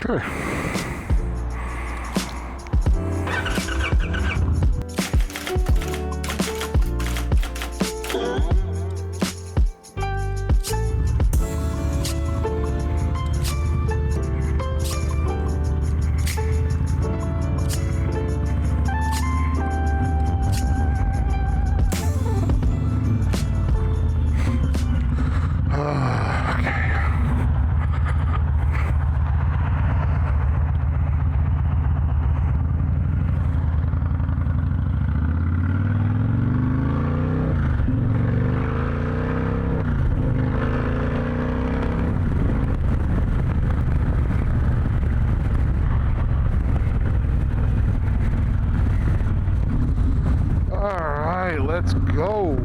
Okay. Let's go.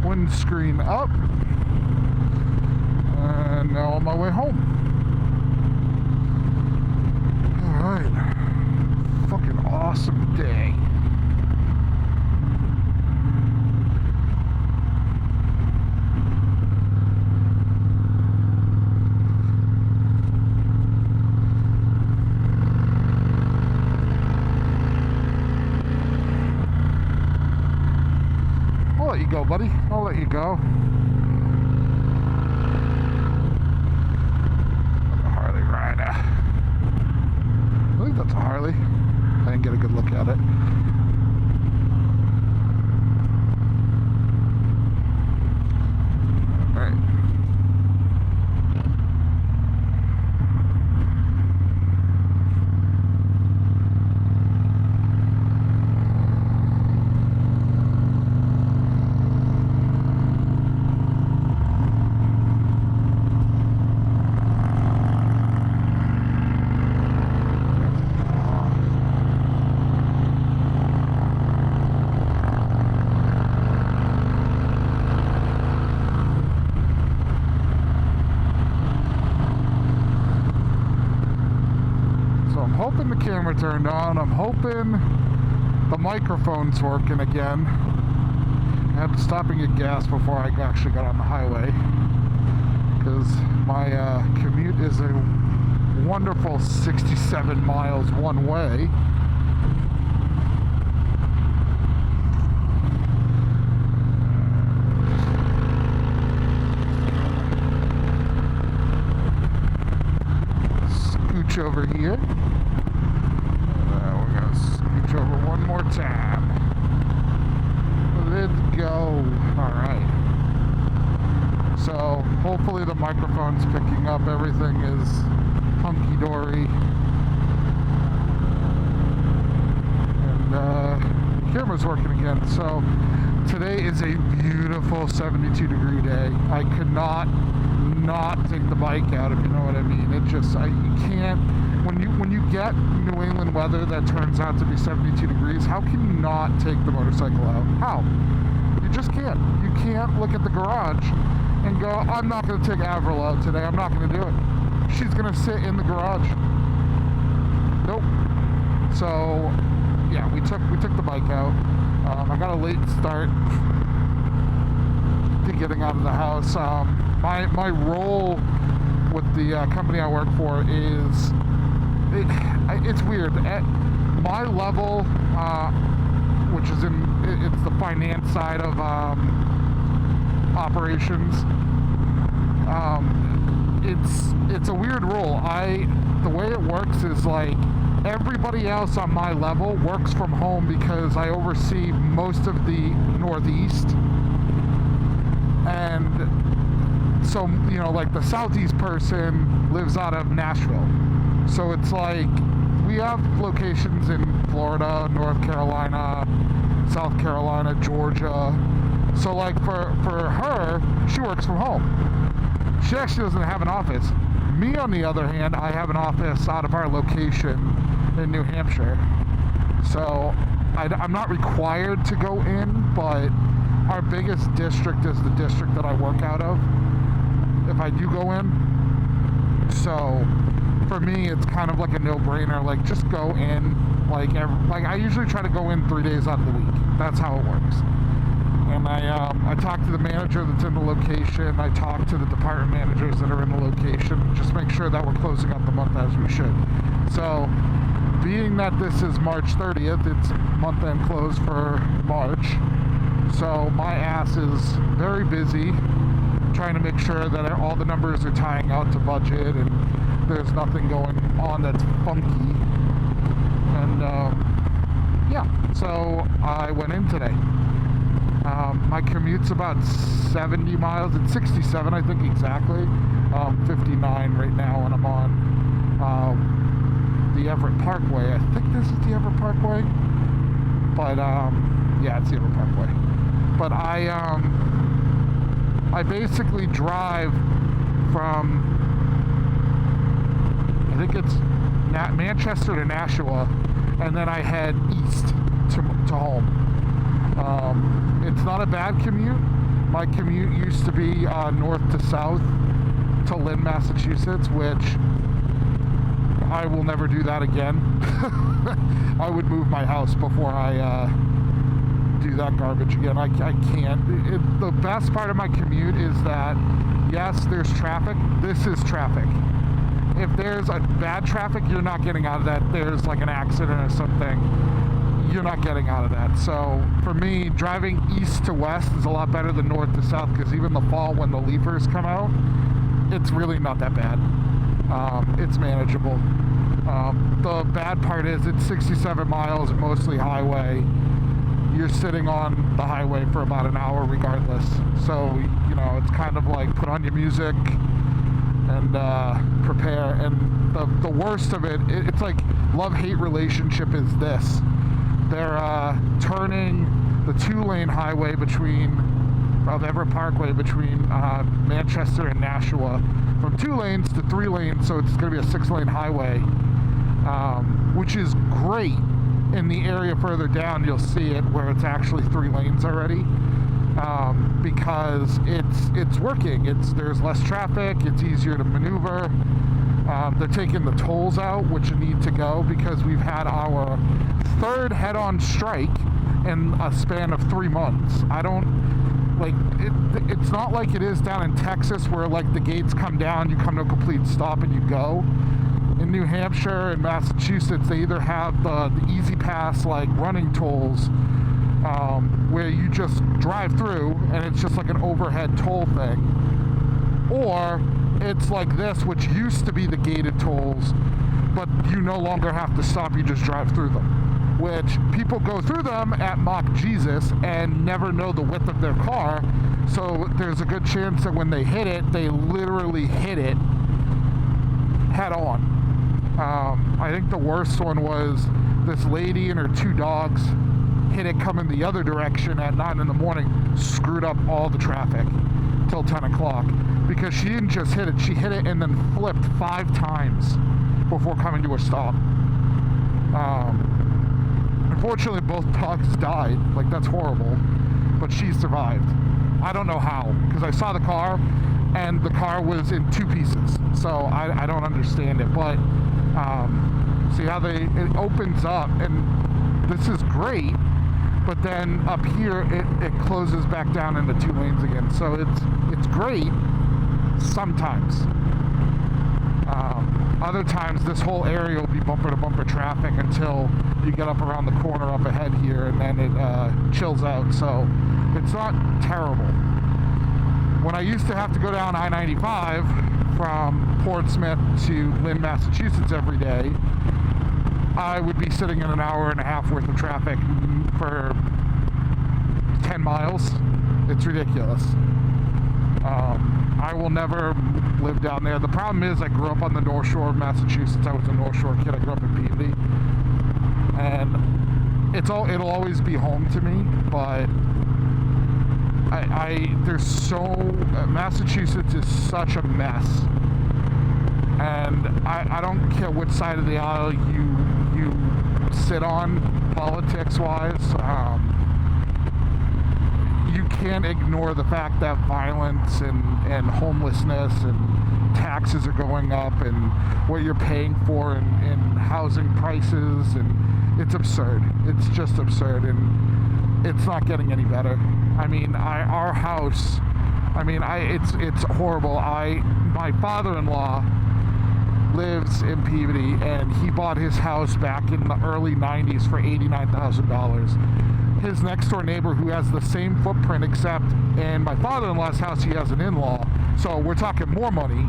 Windscreen up. And now on my way home. Alright. Fucking awesome day. I'll let you go, buddy. I'll let you go. I think that's a Harley. I didn't get a good look at it. Alright. Hoping the camera turned on. I'm hoping the microphone's working again. I had to stop and get gas before I actually got on the highway because my commute is a wonderful 67 miles one way. Scooch over here. We're gonna scooch over one more time. Let's go. Alright. So hopefully the microphone's picking up. Everything is hunky-dory. And the camera's working again. So today is a beautiful 72 degree day. I could not take the bike out, if you know what I mean. It just, you can't, when you get New England weather that turns out to be 72 degrees, how can you not take the motorcycle out? How? You just can't. You can't look at the garage and go, I'm not going to take Avril out today. I'm not going to do it. She's going to sit in the garage. Nope. So, yeah, we took the bike out. I got a late start to getting out of the house. My role with the company I work for is, it's weird. At my level, which is it's the finance side of operations, it's a weird role. The way it works is like everybody else on my level works from home because I oversee most of the Northeast. And so, you know, like the Southeast person lives out of Nashville. So it's like we have locations in Florida, North Carolina, South Carolina, Georgia. So like for her, she works from home. She actually doesn't have an office. Me, on the other hand, I have an office out of our location in New Hampshire. So I'm not required to go in, but our biggest district is the district that I work out of, if I do go in. So for me, it's kind of like a no-brainer. Like, just go in. Like I usually try to go in 3 days out of the week. That's how it works. And I talk to the manager that's in the location. I talk to the department managers that are in the location. Just make sure that we're closing out the month as we should. So, being that this is March 30th, it's month-end close for March. So my ass is very busy trying to make sure that all the numbers are tying out to budget and there's nothing going on that's funky. And yeah, so I went in today. My commute's about 70 miles. It's 67, I think, exactly. 59 right now, and I'm on the Everett Parkway. I think this is the Everett Parkway. But, yeah, it's the Everett Parkway. But I basically drive from, I think it's Manchester to Nashua, and then I head east to home. It's not a bad commute. My commute used to be north to south to Lynn, Massachusetts, which I will never do that again. I would move my house before I do that garbage again. I can't. The best part of my commute is that, yes, there's traffic. This is traffic. If there's a bad traffic, you're not getting out of that. There's like an accident or something, you're not getting out of that. So for me, driving east to west is a lot better than north to south, because even the fall when the leafers come out, it's really not that bad. It's manageable. The bad part is it's 67 miles, mostly highway. You're sitting on the highway for about an hour regardless. So, you know, it's kind of like put on your music and prepare. And the worst of it, it's like love-hate relationship is this. They're turning the 2-lane highway of Everett Parkway between Manchester and Nashua from 2 lanes to 3 lanes, so it's going to be a 6-lane highway, which is great. In the area further down, you'll see it where it's actually 3 lanes already, because it's working. There's less traffic. It's easier to maneuver. They're taking the tolls out, which need to go, because we've had our 3rd head-on strike in a span of 3 months. I don't like it. It's not like it is down in Texas where like the gates come down, you come to a complete stop and you go. In New Hampshire and Massachusetts, they either have the Easy Pass like running tolls, where you just drive through and it's just like an overhead toll thing, or it's like this, which used to be the gated tolls, but you no longer have to stop, you just drive through them, which people go through them at Mock Jesus and never know the width of their car, so there's a good chance that when they hit it, they literally hit it head on. I think the worst one was this lady and her 2 dogs hit it coming the other direction at 9 in the morning, screwed up all the traffic till 10 o'clock, because she didn't just hit it, she hit it and then flipped 5 times before coming to a stop. Unfortunately, both dogs died. Like, that's horrible, but she survived. I don't know how, because I saw the car and the car was in 2 pieces, so I don't understand it. But see how it opens up, and this is great, but then up here it closes back down into 2 lanes again, so it's great sometimes. Other times this whole area will be bumper to bumper traffic until you get up around the corner up ahead here, and then it chills out, so it's not terrible. When I used to have to go down I-95 from Portsmouth to Lynn, Massachusetts every day, I would be sitting in an hour and a half worth of traffic for 10 miles. It's ridiculous. I will never live down there. The problem is I grew up on the North Shore of Massachusetts. I was a North Shore kid. I grew up in P&D. And it'll always be home to me, but Massachusetts is such a mess, and I don't care which side of the aisle you sit on politics-wise. You can't ignore the fact that violence and homelessness and taxes are going up and what you're paying for in housing prices, and it's absurd. It's just absurd, and it's not getting any better. I mean, our house, I mean, it's horrible. My father-in-law lives in Peabody, and he bought his house back in the early 90s for $89,000. His next door neighbor, who has the same footprint, except in my father-in-law's house he has an in-law, so we're talking more money.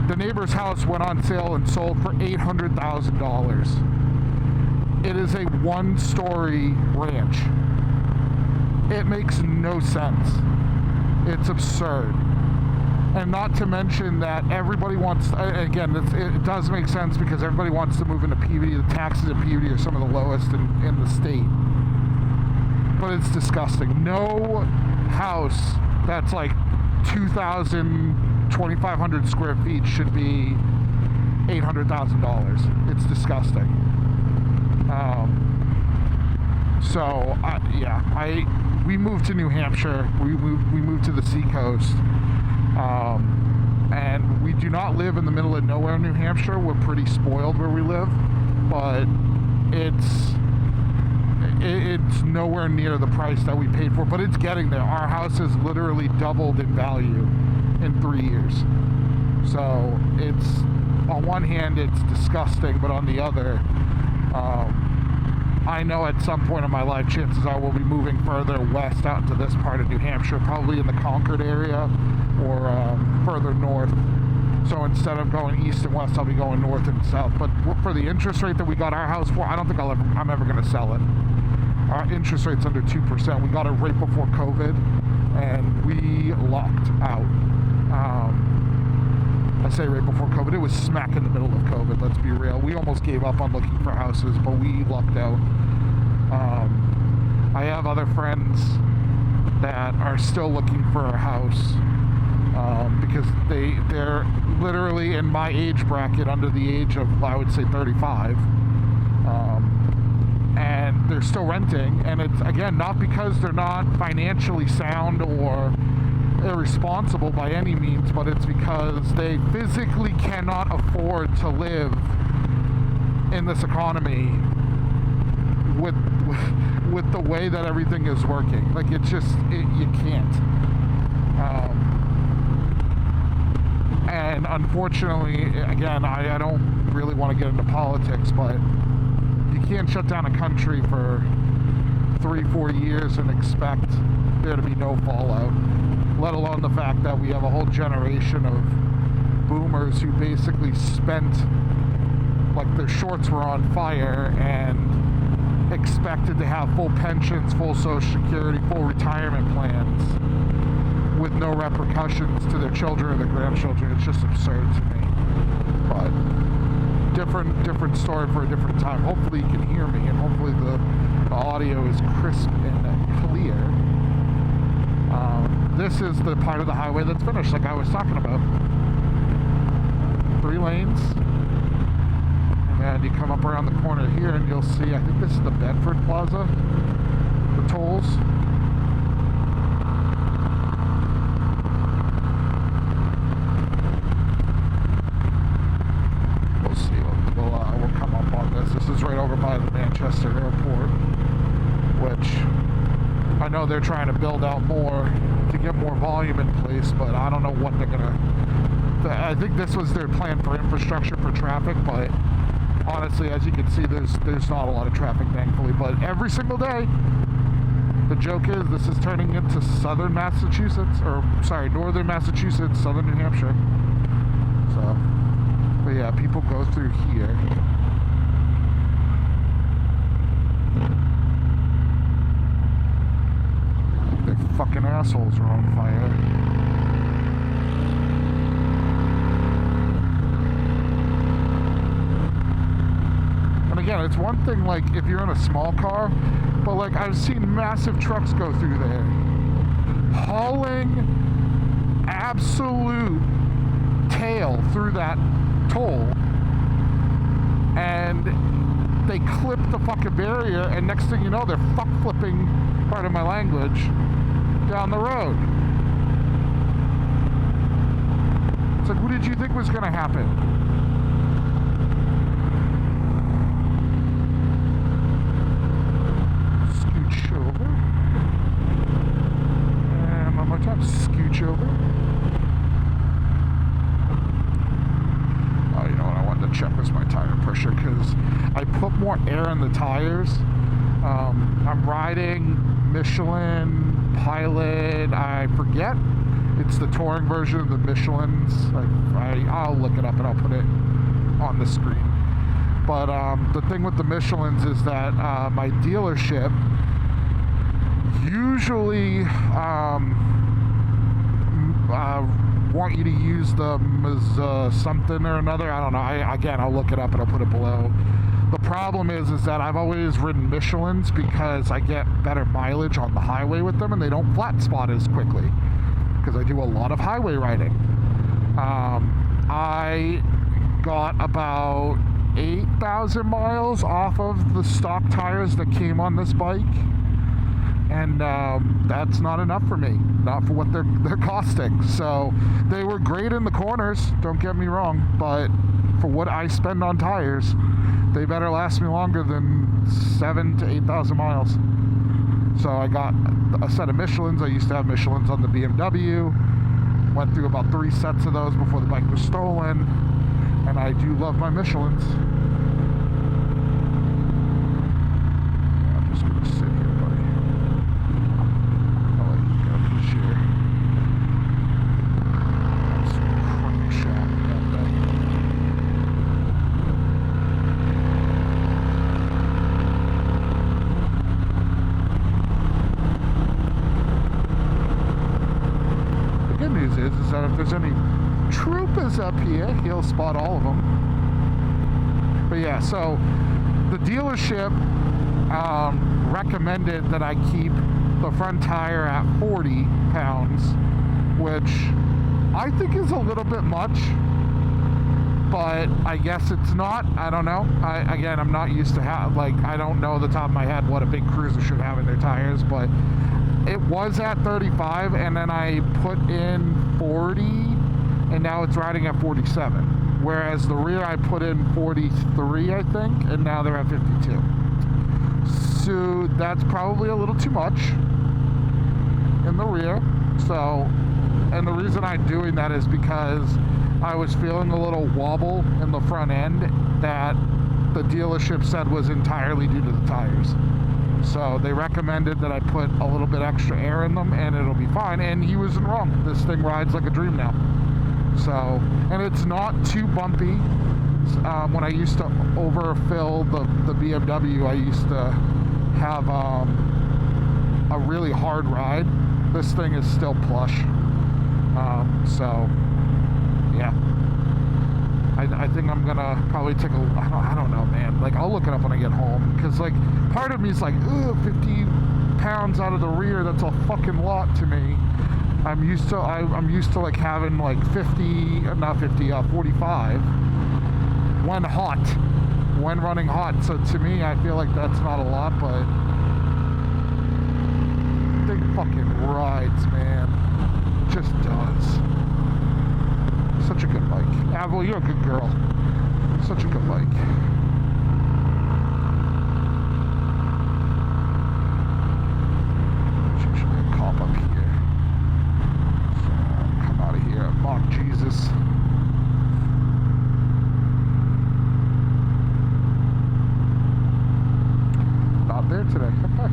The neighbor's house went on sale and sold for $800,000. It is a one-story ranch. It makes no sense. It's absurd. And not to mention that everybody wants, again, it does make sense because everybody wants to move into Peabody. The taxes in Peabody are some of the lowest in the state. But it's disgusting. No house that's like 2,500 square feet should be $800,000. It's disgusting. We moved to New Hampshire. We moved to the seacoast. And we do not live in the middle of nowhere in New Hampshire. We're pretty spoiled where we live, but it's nowhere near the price that we paid for, but it's getting there. Our house has literally doubled in value in 3 years. So it's, on one hand, it's disgusting, but on the other, I know at some point in my life, chances are we'll be moving further west out into this part of New Hampshire, probably in the Concord area or further north. So instead of going east and west, I'll be going north and south. But for the interest rate that we got our house for, I don't think I'm ever going to sell it. Our interest rate's under 2%. We got it right before COVID, and we lucked out. I say right before COVID. It was smack in the middle of COVID, let's be real. We almost gave up on looking for houses, but we lucked out. I have other friends that are still looking for a house because they're literally in my age bracket, under the age of, I would say, 35. And they're still renting, and it's, again, not because they're not financially sound or irresponsible by any means, but it's because they physically cannot afford to live in this economy with the way that everything is working. Like, it's just, you can't. And unfortunately, again, I don't really want to get into politics, but you can't shut down a country for 3-4 years and expect there to be no fallout, let alone the fact that we have a whole generation of boomers who basically spent, like, their shorts were on fire and expected to have full pensions, full Social Security, full retirement plans with no repercussions to their children or their grandchildren. It's just absurd to me. But different story for a different time. Hopefully you can hear me, and hopefully the audio is crisp and clear. This is the part of the highway that's finished, like I was talking about. 3 lanes. And you come up around the corner here and you'll see, I think this is the Bedford Plaza, the tolls. We'll see, we'll come up on this. This is right over by the Manchester Airport, which I know they're trying to build out more to get more volume in place, but I don't know what they're gonna, I think this was their plan for infrastructure for traffic, but honestly, as you can see, there's not a lot of traffic, thankfully. But every single day, the joke is this is turning into southern Massachusetts, or sorry, northern Massachusetts, southern New Hampshire. So, but yeah, people go through here. Their fucking assholes are on fire. Again, it's one thing, like, if you're in a small car, but, like, I've seen massive trucks go through there, hauling absolute tail through that toll, and they clip the fucking barrier, and next thing you know, they're fuck flipping, pardon my language, down the road. It's like, what did you think was going to happen? Scooch over. And one more time, scooch over. Oh, you know what? I wanted to check was my tire pressure because I put more air in the tires. I'm riding Michelin Pilot, I forget. It's the touring version of the Michelins. I'll look it up and I'll put it on the screen. But the thing with the Michelins is that my dealership usually want you to use the something or another. I don't know. Again, I'll look it up and I'll put it below. The problem is that I've always ridden Michelins because I get better mileage on the highway with them, and they don't flat spot as quickly because I do a lot of highway riding. I got about 8,000 miles off of the stock tires that came on this bike, and that's not enough for me, not for what they're costing. So they were great in the corners, don't get me wrong, but for what I spend on tires, they better last me longer than 7,000 to 8,000 miles. So I got a set of Michelins. I used to have Michelins on the BMW. Went through about 3 sets of those before the bike was stolen. And I do love my Michelins. I'm just going to sit here, buddy. I'll let you go for sure. That's some crank shot that day. Is that if there's any troopers up here, he'll spot all of them. But yeah, so the dealership recommended that I keep the front tire at 40 pounds, which I think is a little bit much, but I guess it's not. I don't know. Again, I'm not used to I don't know the top of my head what a big cruiser should have in their tires, but it was at 35, and then I put in 40, and now it's riding at 47. Whereas the rear I put in 43, I think, and now they're at 52. So that's probably a little too much in the rear. So, and the reason I'm doing that is because I was feeling a little wobble in the front end that the dealership said was entirely due to the tires. So they recommended that I put a little bit extra air in them and it'll be fine. And he wasn't wrong. This thing rides like a dream now. So, and it's not too bumpy. When I used to overfill the BMW, I used to have a really hard ride. This thing is still plush. So, yeah. I think I'm gonna probably take I don't know, man. Like, I'll look it up when I get home, because like part of me is like, ugh, 50 pounds out of the rear, that's a fucking lot to me. I'm used to like having like 45 when running hot. So to me, I feel like that's not a lot, but big fucking rides, man. Just does. Such a good bike. Avril, you're a good girl. Such a good bike. There's usually a cop up here. So, come out of here. Mock Jesus. Not there today. Okay.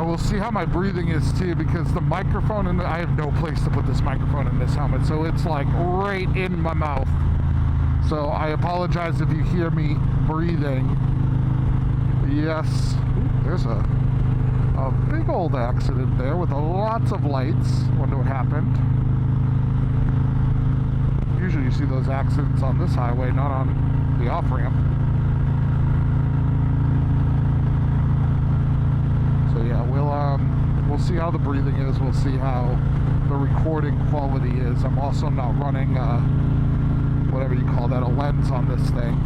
We'll see how my breathing is too, because the microphone I have no place to put this microphone in this helmet, so it's like right in my mouth. So I apologize if you hear me breathing. Yes, there's a big old accident there with lots of lights. Wonder what happened. Usually you see those accidents on this highway, not on the off-ramp. So yeah, we'll see how the breathing is. We'll see how the recording quality is. I'm also not running whatever you call that, a lens on this thing.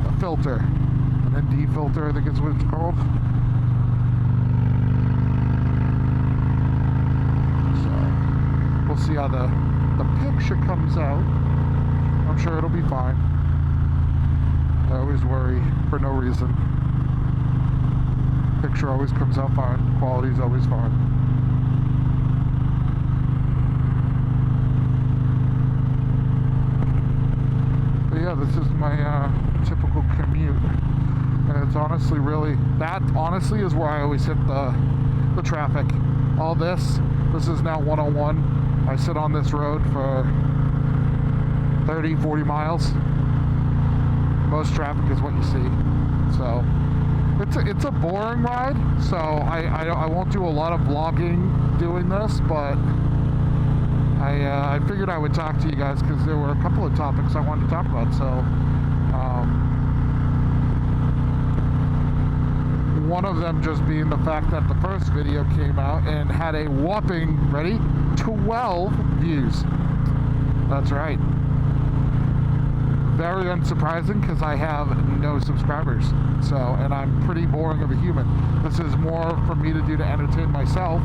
A filter. An ND filter, I think is what it's called. So we'll see how the picture comes out. I'm sure it'll be fine. I always worry for no reason. Picture always comes out fine. Quality's always fine. But yeah, this is my typical commute. And it's honestly that honestly is where I always hit the traffic. All this is now 101. I sit on this road for 30, 40 miles. Most traffic is what you see. So it's a boring ride. So I won't do a lot of vlogging doing this, but I figured I would talk to you guys because there were a couple of topics I wanted to talk about. So one of them just being the fact that the first video came out and had a whopping, ready, 12 views. That's right. Very unsurprising because I have no subscribers. So, and I'm pretty boring of a human. This is more for me to do to entertain myself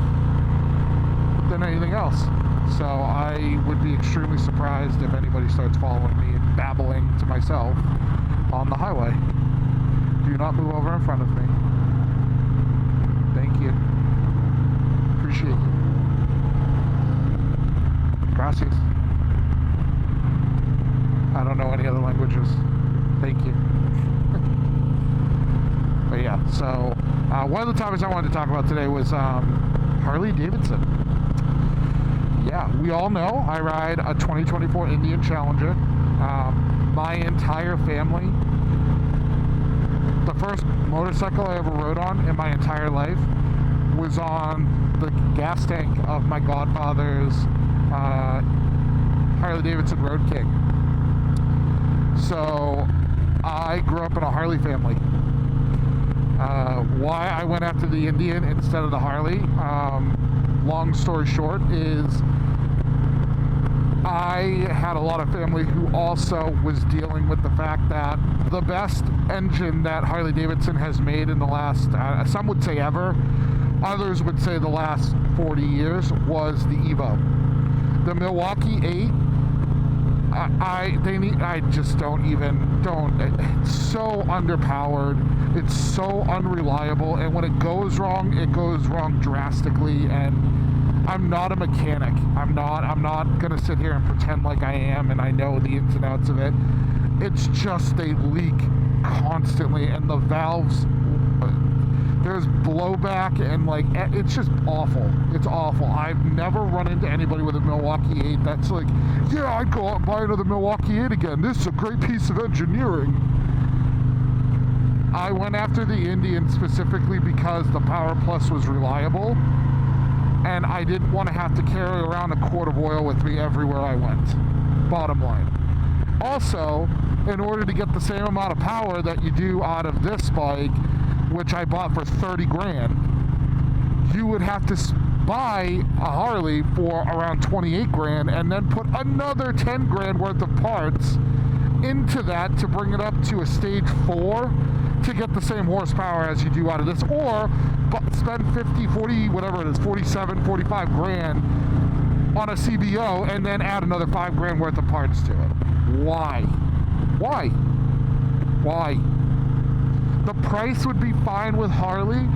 than anything else. So I would be extremely surprised if anybody starts following me and babbling to myself on the highway. Do not move over in front of me. Thank you. Appreciate you. Gracias. I don't know any other languages. Thank you. But yeah, so one of the topics I wanted to talk about today was Harley Davidson. Yeah, we all know I ride a 2024 Indian Challenger. My entire family, the first motorcycle I ever rode on in my entire life was on the gas tank of my godfather's Harley Davidson Road King. So I grew up in a Harley family. Why I went after the Indian instead of the Harley, long story short, is I had a lot of family who also was dealing with the fact that the best engine that Harley Davidson has made in the last, some would say ever, others would say the last 40 years, was the Evo. The Milwaukee 8, it's so underpowered, it's so unreliable, and when it goes wrong drastically. And I'm not a mechanic. I'm not gonna sit here and pretend like I am and I know the ins and outs of it. It's just they leak constantly, and the valves, there's blowback, and like, it's just awful. It's awful. I've never run into anybody with a Milwaukee 8 that's like, yeah, I'd go out and buy another Milwaukee 8 again. This is a great piece of engineering. I went after the Indian specifically because the Power Plus was reliable, and I didn't want to have to carry around a quart of oil with me everywhere I went. Bottom line. Also, in order to get the same amount of power that you do out of this bike, which I bought for 30 grand, you would have to buy a Harley for around 28 grand and then put another 10 grand worth of parts into that to bring it up to a stage 4 to get the same horsepower as you do out of this, or spend 50, 40, whatever it is, 47, 45 grand on a CBO and then add another 5 grand worth of parts to it. Why? The price would be fine with Harley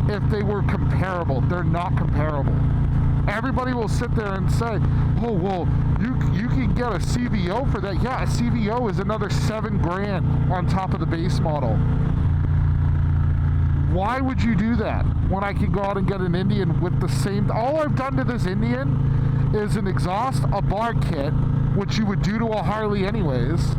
if they were comparable. They're not comparable. Everybody will sit there and say, oh, well, you can get a CVO for that. Yeah, a CVO is another 7 grand on top of the base model. Why would you do that when I can go out and get an Indian with the same? All I've done to this Indian is an exhaust, a bar kit, which you would do to a Harley anyways,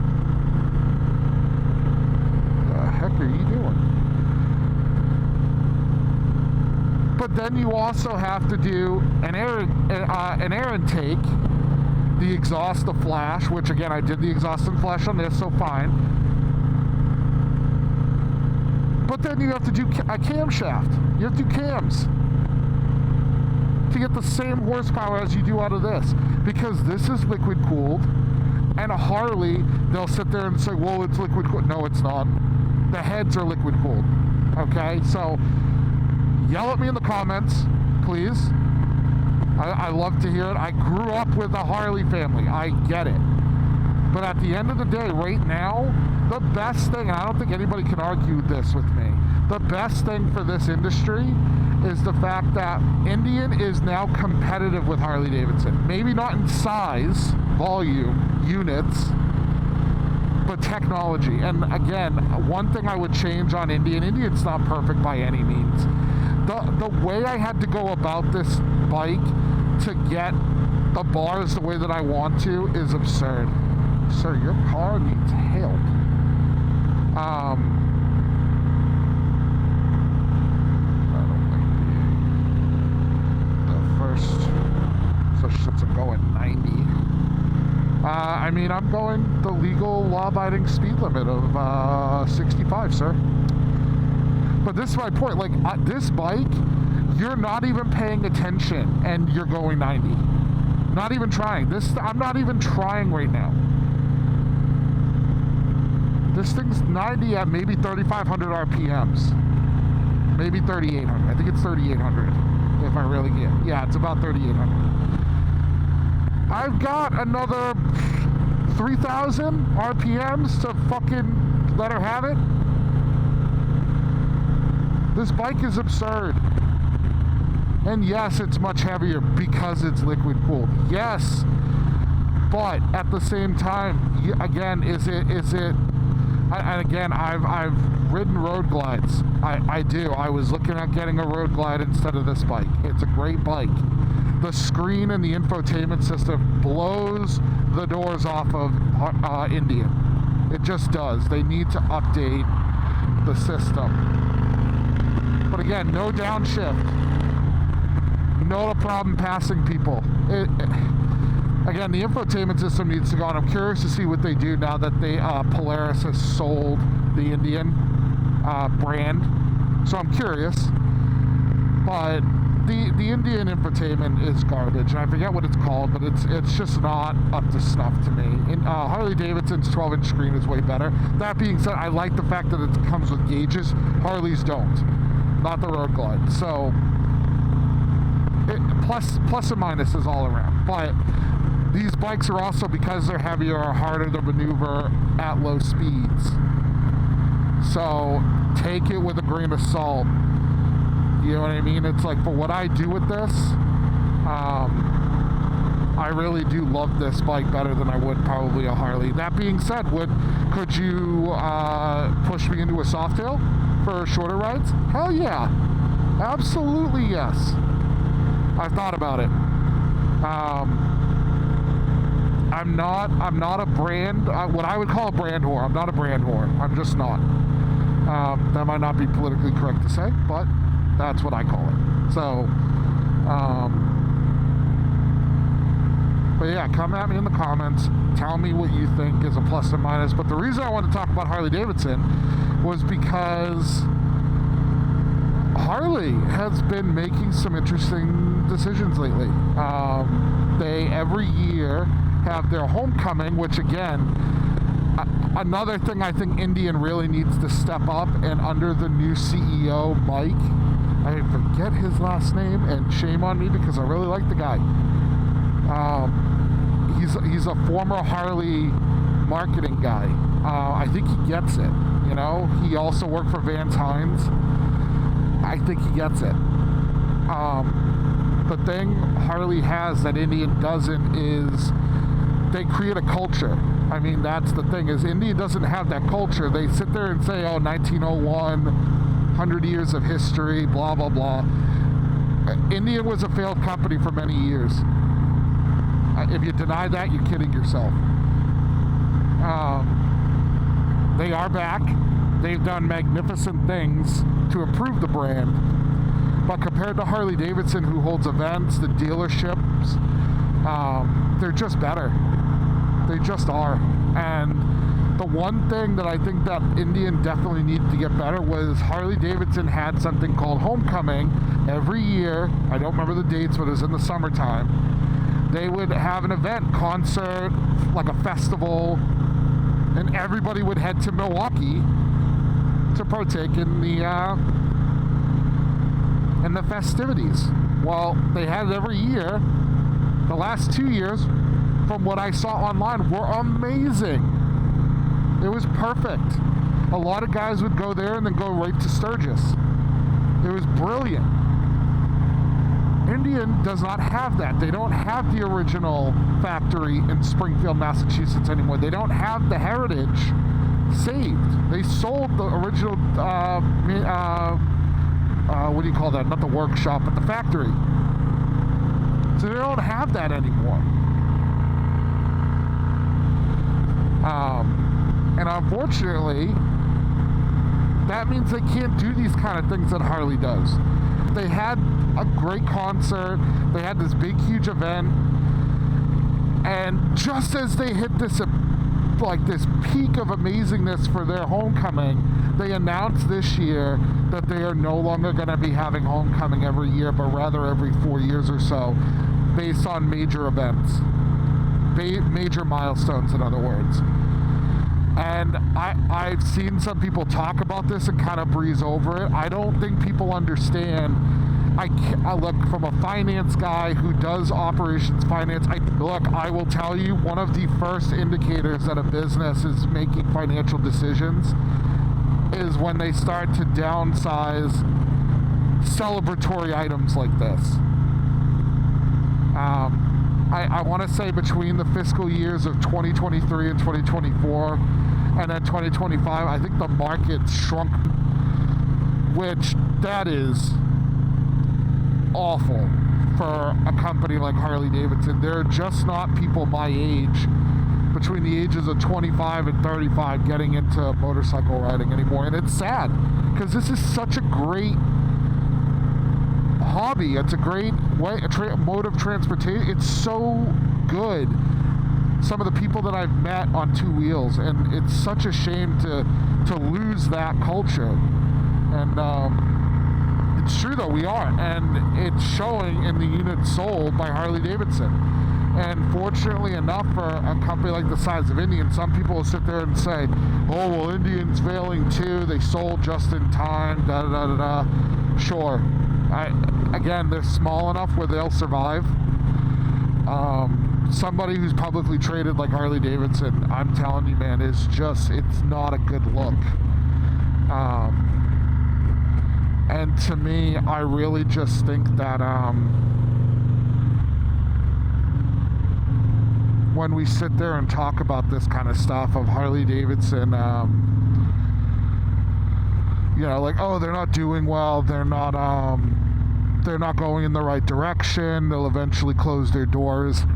But then you also have to do an air intake, the exhaust, the flash, which again, I did the exhaust and flash on this, so fine. But then you have to do a camshaft. You have to do cams to get the same horsepower as you do out of this, because this is liquid cooled, and a Harley, they'll sit there and say, well, it's liquid cooled. No, it's not. The heads are liquid cooled. Okay, so yell at me in the comments, please. I love to hear it. I grew up with a Harley family. I get it. But at the end of the day, right now, the best thing, and I don't think anybody can argue this with me, the best thing for this industry is the fact that Indian is now competitive with Harley Davidson. Maybe not in size, volume, units, but technology. And again, one thing I would change on Indian's not perfect by any means. The way I had to go about this bike to get the bars the way that I want to is absurd. Sir, your car needs help. I don't like the first, especially since I'm going 90. I mean, I'm going the legal law-abiding speed limit of 65, sir. But this is my point. Like, this bike, you're not even paying attention, and you're going 90. Not even trying. I'm not even trying right now. This thing's 90 at maybe 3,500 RPMs. Maybe 3,800. I think it's 3,800. If I really get. Yeah, it's about 3,800. I've got another 3,000 RPMs to fucking let her have it. This bike is absurd. And yes, it's much heavier because it's liquid cooled. Yes. But at the same time, again, is it and again, I've ridden road glides. I do. I was looking at getting a road glide instead of this bike. It's a great bike. The screen and the infotainment system blows the doors off of Indian. It just does. They need to update the system. But again, no downshift. Not a problem passing people. Again, the infotainment system needs to go on. I'm curious to see what they do now that Polaris has sold the Indian brand. So I'm curious. But the Indian infotainment is garbage. And I forget what it's called, but it's just not up to snuff to me. Harley Davidson's 12-inch screen is way better. That being said, I like the fact that it comes with gauges. Harleys don't. Not the road glide. So plus and minuses all around. But these bikes are also, because they're heavier, are harder to maneuver at low speeds. So take it with a grain of salt. You know what I mean? It's like, for what I do with this, I really do love this bike better than I would probably a Harley. That being said, could you push me into a Softail for shorter rides? Hell yeah. Absolutely yes. I've thought about it. I'm not a brand, what I would call a brand whore. I'm not a brand whore. I'm just not. That might not be politically correct to say, but that's what I call it. So, but yeah, come at me in the comments. Tell me what you think is a plus and minus. But the reason I wanted to talk about Harley Davidson was because Harley has been making some interesting decisions lately. They every year have their homecoming, which again, another thing I think Indian really needs to step up, and under the new CEO, Mike, I forget his last name, and shame on me because I really like the guy. He's a former Harley marketing guy. I think he gets it, you know? He also worked for Vance Hines. I think he gets it. The thing Harley has that Indian doesn't is they create a culture. I mean, that's the thing, is Indian doesn't have that culture. They sit there and say, oh, 1901, 100 years of history, blah, blah, blah. Indian was a failed company for many years. If you deny that, you're kidding yourself. They are back. They've done magnificent things to improve the brand. But compared to Harley Davidson, who holds events, the dealerships, they're just better. They just are. And the one thing that I think that Indian definitely needed to get better was Harley Davidson had something called Homecoming every year. I don't remember the dates, but it was in the summertime. They would have an event, concert, like a festival, and everybody would head to Milwaukee to partake in the festivities. Well, they had it every year. The last 2 years, from what I saw online, were amazing. It was perfect. A lot of guys would go there and then go right to Sturgis. It was brilliant. Indian does not have that. They don't have the original factory in Springfield, Massachusetts anymore. They don't have the heritage saved. They sold the original, what do you call that? Not the workshop, but the factory. So they don't have that anymore. And unfortunately, that means they can't do these kind of things that Harley does. They had a great concert, they had this big, huge event, and just as they hit this peak of amazingness for their homecoming, they announced this year that they are no longer going to be having homecoming every year, but rather every 4 years or so, based on major events, major milestones, in other words. And I've seen some people talk about this and kind of breeze over it. I don't think people understand. I look, from a finance guy who does operations finance, I will tell you, one of the first indicators that a business is making financial decisions is when they start to downsize celebratory items like this. I want to say between the fiscal years of 2023 and 2024 and then 2025, I think the market shrunk, which that is awful for a company like Harley Davidson. They're just not people my age, between the ages of 25 and 35, getting into motorcycle riding anymore. And it's sad, because this is such a great hobby. It's a great way, mode of transportation. It's so good. Some of the people that I've met on two wheels, and it's such a shame to lose that culture. And it's true though, we are, and it's showing in the units sold by Harley Davidson. And fortunately enough, for a company like the size of Indian, some people will sit there and say, oh, well, Indian's failing too, they sold just in time, da da da da da. Sure. Again, they're small enough where they'll survive. Somebody who's publicly traded like Harley Davidson, I'm telling you, man, it's not a good look. And to me, I really just think that when we sit there and talk about this kind of stuff of Harley Davidson, like, oh, they're not doing well, they're not going in the right direction, they'll eventually close their doors.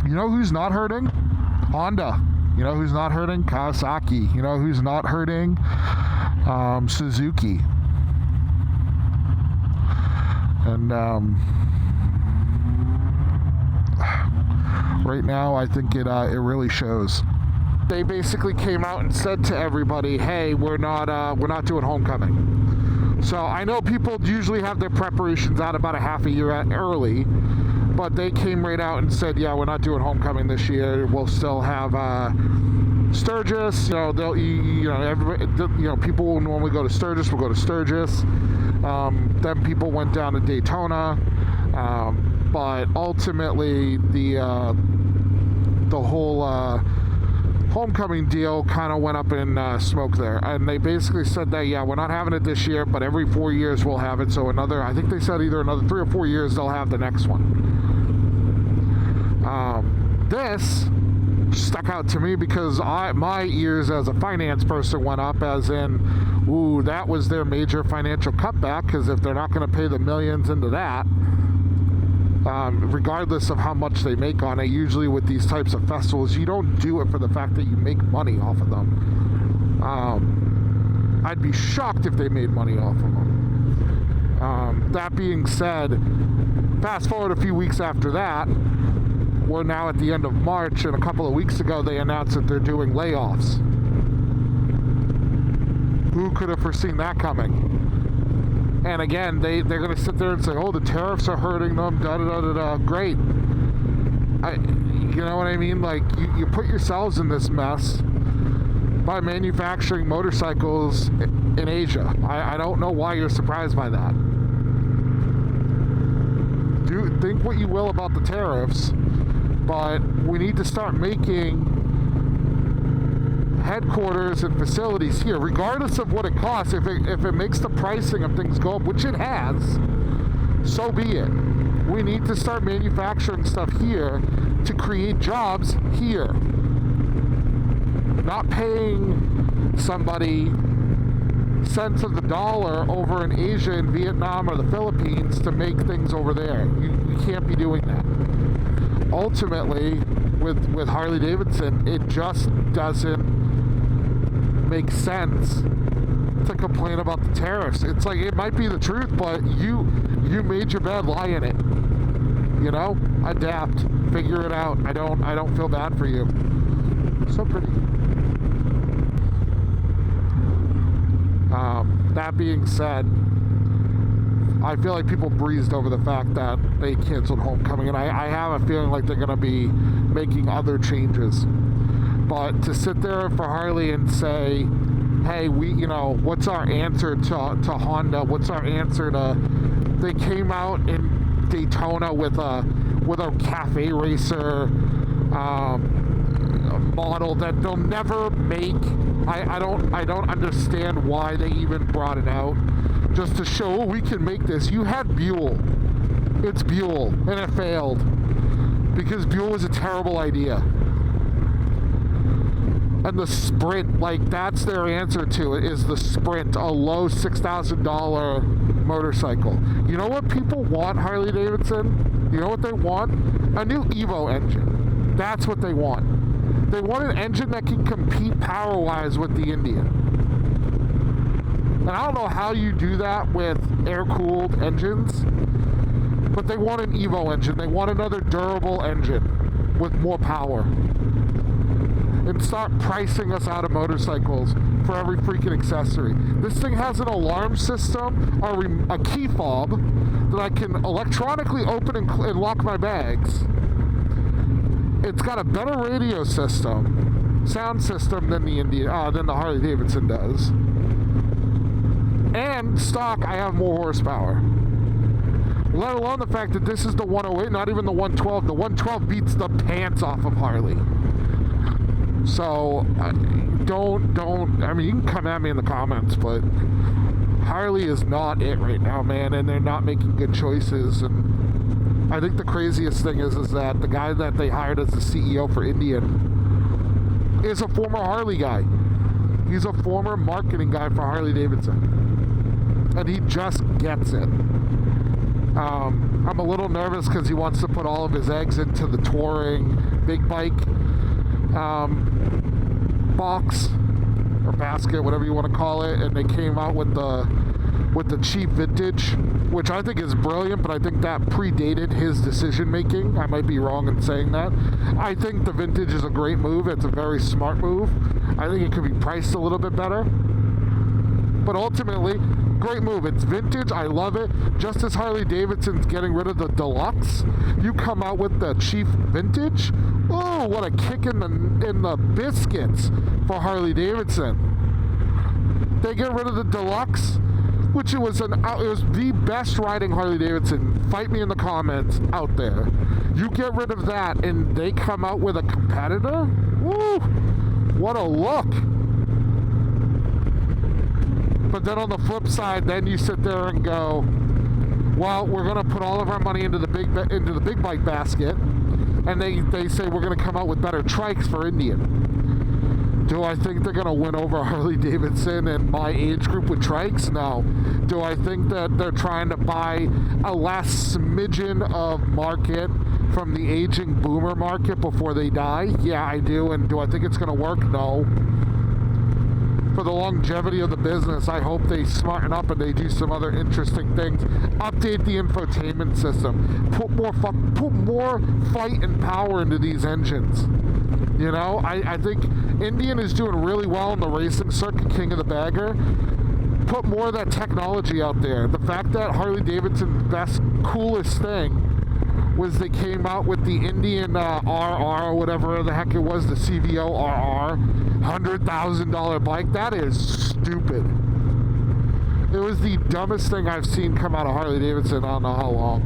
You know who's not hurting? Honda. You know who's not hurting? Kawasaki. You know who's not hurting? Suzuki. And right now, I think it really shows. They basically came out and said to everybody, "Hey, we're not doing homecoming." So I know people usually have their preparations out about a half a year early, but they came right out and said, "Yeah, we're not doing homecoming this year. We'll still have Sturgis. Everybody, people will normally go to Sturgis. We'll go to Sturgis." Then people went down to Daytona, but ultimately the whole homecoming deal kind of went up in smoke there, and they basically said that, yeah, we're not having it this year, but every 4 years we'll have it. So I think they said either another 3 or 4 years they'll have the next one. This stuck out to me because my ears as a finance person went up, as in, ooh, that was their major financial cutback, because if they're not going to pay the millions into that, regardless of how much they make on it, usually with these types of festivals, you don't do it for the fact that you make money off of them. I'd be shocked if they made money off of them. That being said, fast forward a few weeks after that, we're now at the end of March, and a couple of weeks ago they announced that they're doing layoffs. Who could have foreseen that coming? And again, they're going to sit there and say, oh, the tariffs are hurting them, da-da-da-da-da. Great. You know what I mean? Like, you put yourselves in this mess by manufacturing motorcycles in Asia. I don't know why you're surprised by that. Think what you will about the tariffs, but we need to start making headquarters and facilities here, regardless of what it costs. If it makes the pricing of things go up, which it has, so be it. We need to start manufacturing stuff here to create jobs here. Not paying somebody cents of the dollar over in Asia and Vietnam or the Philippines to make things over there. You can't be doing that. Ultimately, with Harley Davidson, it just doesn't make sense to complain about the tariffs. It's like, it might be the truth, but you made your bed, lie in it. You know, adapt, figure it out. I don't feel bad for you. So pretty. That being said, I feel like people breezed over the fact that they canceled Homecoming, and I have a feeling like they're going to be making other changes. But to sit there for Harley and say, hey, what's our answer to Honda? What's our answer to... They came out in Daytona with a cafe racer model that they'll never make. I don't understand why they even brought it out, just to show, oh, we can make this. You had Buell. It's Buell, and it failed because Buell was a terrible idea. And the Sprint, like, that's their answer to it, is the Sprint, a low $6,000 motorcycle. You know what people want, Harley Davidson? You know what they want? A new Evo engine. That's what they want. They want an engine that can compete power-wise with the Indian. And I don't know how you do that with air-cooled engines, but they want an Evo engine. They want another durable engine with more power. And start pricing us out of motorcycles for every freaking accessory. This thing has an alarm system, a key fob that I can electronically open and lock my bags. It's got a better radio system, sound system than the Harley Davidson does. And stock, I have more horsepower. Let alone the fact that this is the 108, not even the 112. The 112 beats the pants off of Harley. So, I mean, you can come at me in the comments, but Harley is not it right now, man, and they're not making good choices. And I think the craziest thing is that the guy that they hired as the CEO for Indian is a former Harley guy. He's a former marketing guy for Harley Davidson. And he just gets it. I'm a little nervous because he wants to put all of his eggs into the touring big bike box or basket, whatever you want to call it, and they came out with the cheap vintage, which I think is brilliant, but I think that predated his decision making. I might be wrong in saying that. I think the vintage is a great move. It's a very smart move. I think it could be priced a little bit better, but ultimately, great move. It's vintage. I love it. Just as Harley Davidson's getting rid of the deluxe, you come out with the cheap vintage. Oh, what a kick in the biscuits for Harley Davidson. They get rid of the deluxe, which it was the best riding Harley Davidson. Fight me in the comments out there. You get rid of that, and they come out with a competitor. Woo! What a look! But then on the flip side, then you sit there and go, well, we're going to put all of our money into the big bike basket, and they say we're going to come out with better trikes for Indian. Do I think they're going to win over Harley Davidson and my age group with trikes? No. Do I think that they're trying to buy a last smidgen of market from the aging boomer market before they die? Yeah, I do. And do I think it's going to work? No. for the longevity of the business, I hope they smarten up and they do some other interesting things. Update the infotainment system. Put more fight and power into these engines. You know, I think Indian is doing really well in the racing circuit, king of the bagger. Put more of that technology out there. The fact that Harley Davidson's best, coolest thing was they came out with the Indian RR, whatever the heck it was, the CVO RR, $100,000 bike. That is stupid. It was the dumbest thing I've seen come out of Harley Davidson. I don't know how long.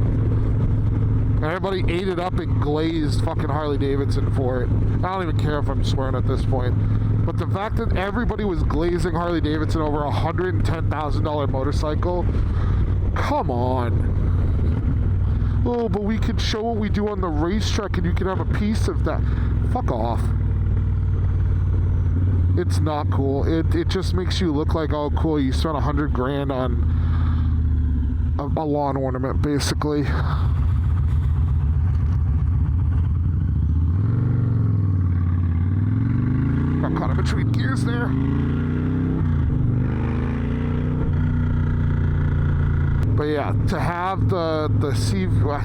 Everybody ate it up and glazed fucking Harley Davidson for it. I don't even care if I'm swearing at this point. But the fact that everybody was glazing Harley Davidson over a $110,000 motorcycle, come on. Oh, but we could show what we do on the racetrack and you can have a piece of that. Fuck off. It's not cool. It just makes you look like, oh cool, you spent $100,000 on a lawn ornament, basically. Got caught in between gears there. But yeah, to have the I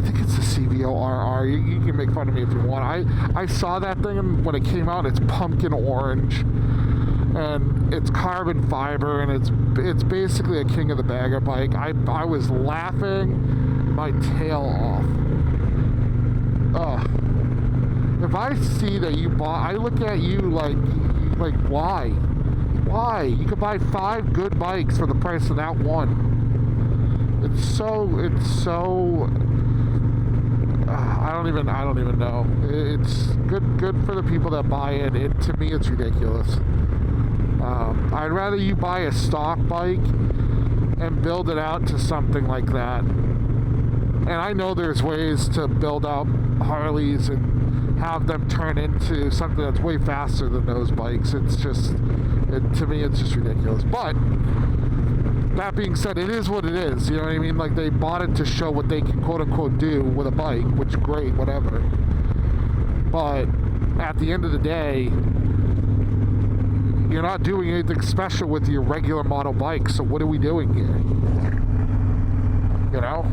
think it's the CVO RR. You can make fun of me if you want. I saw that thing and when it came out, it's pumpkin orange and it's carbon fiber and it's basically a king of the bagger bike. I was laughing my tail off. Ugh. If I see that you bought, I look at you like why? Why? You could buy 5 good bikes for the price of that one. It's so I don't even know. It's good for the people that buy it. To me, it's ridiculous. I'd rather you buy a stock bike and build it out to something like that. And I know there's ways to build out Harleys and have them turn into something that's way faster than those bikes. It's just, to me, it's just ridiculous. But that being said, it is what it is. You know what I mean? Like, they bought it to show what they can quote-unquote do with a bike, which is great, whatever. But at the end of the day, you're not doing anything special with your regular model bike, so what are we doing here? You know?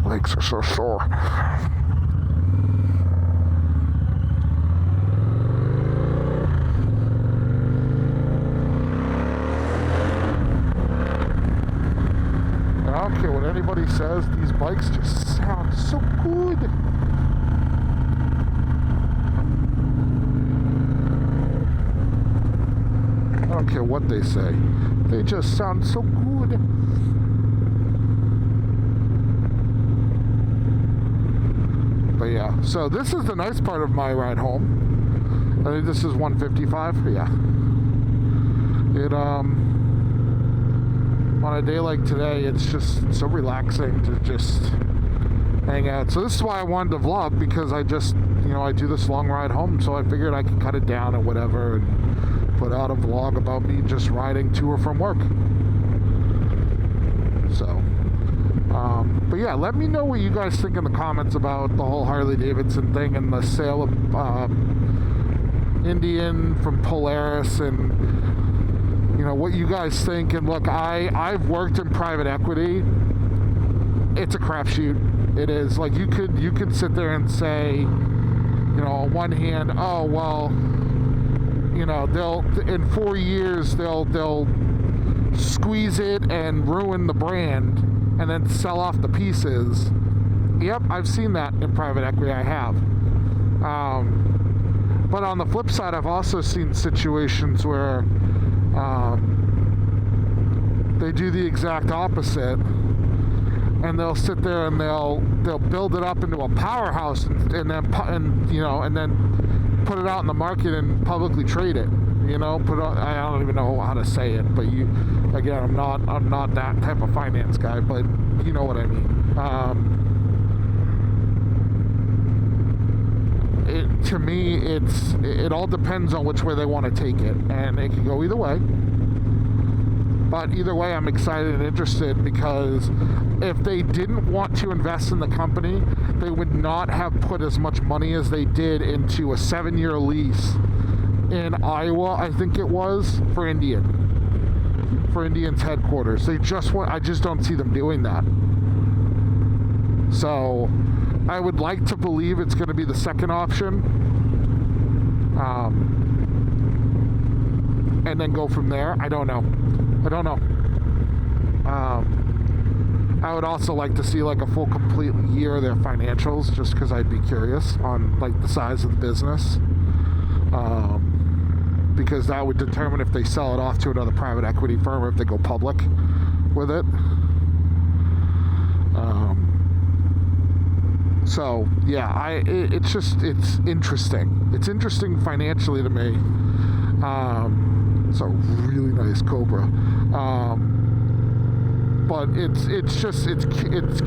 Legs are so sore. I don't care what anybody says, these bikes just sound so good. I don't care what they say, they just sound so good. But yeah, so this is the nice part of my ride home. I think this is 155. Yeah. It on a day like today, it's just so relaxing to just hang out. So this is why I wanted to vlog, because I just, I do this long ride home, so I figured I could cut it down or whatever and put out a vlog about me just riding to or from work. So but yeah, let me know what you guys think in the comments about the whole Harley Davidson thing and the sale of Indian from Polaris, and what you guys think. And look, I've worked in private equity. It's a crapshoot. It is. Like, you could sit there and say, on one hand, oh well, they'll in 4 years they'll squeeze it and ruin the brand and then sell off the pieces. Yep, I've seen that in private equity. I have. But on the flip side, I've also seen situations where they do the exact opposite, and they'll sit there and they'll build it up into a powerhouse and then put it out in the market and publicly trade it. I don't even know how to say it, but again, I'm not that type of finance guy, but you know what I mean. To me, it all depends on which way they want to take it, and it can go either way. But either way, I'm excited and interested, because if they didn't want to invest in the company, they would not have put as much money as they did into a 7-year lease in Iowa, I think it was, for Indian's headquarters. I just don't see them doing that. So I would like to believe it's going to be the second option, and then go from there. I don't know. I would also like to see like a full complete year of their financials, just because I'd be curious on like the size of the business, because that would determine if they sell it off to another private equity firm or if they go public with it. So yeah, it's interesting. It's interesting financially to me. It's a really nice Cobra. But it's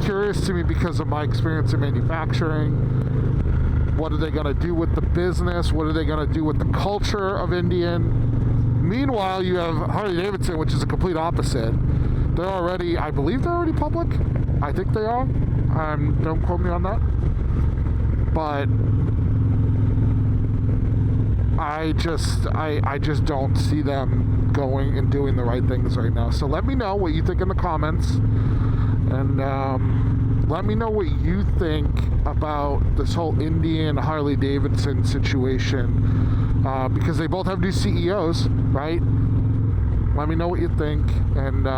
curious to me because of my experience in manufacturing. What are they going to do with the business? What are they going to do with the culture of Indian? Meanwhile, you have Harley Davidson, which is a complete opposite. I believe they're already public. I think they are. Don't quote me on that. But I just don't see them going and doing the right things right now. So let me know what you think in the comments, and let me know what you think about this whole Indian Harley Davidson situation, because they both have new CEOs, right? Let me know what you think, and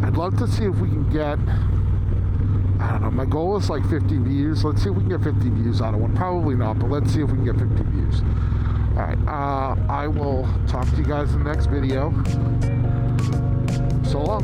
I'd love to see if we can get, I don't know, my goal is like 50 views. Let's see if we can get 50 views out of one. Probably not, but let's see if we can get 50 views. Alright, I will talk to you guys in the next video. So long.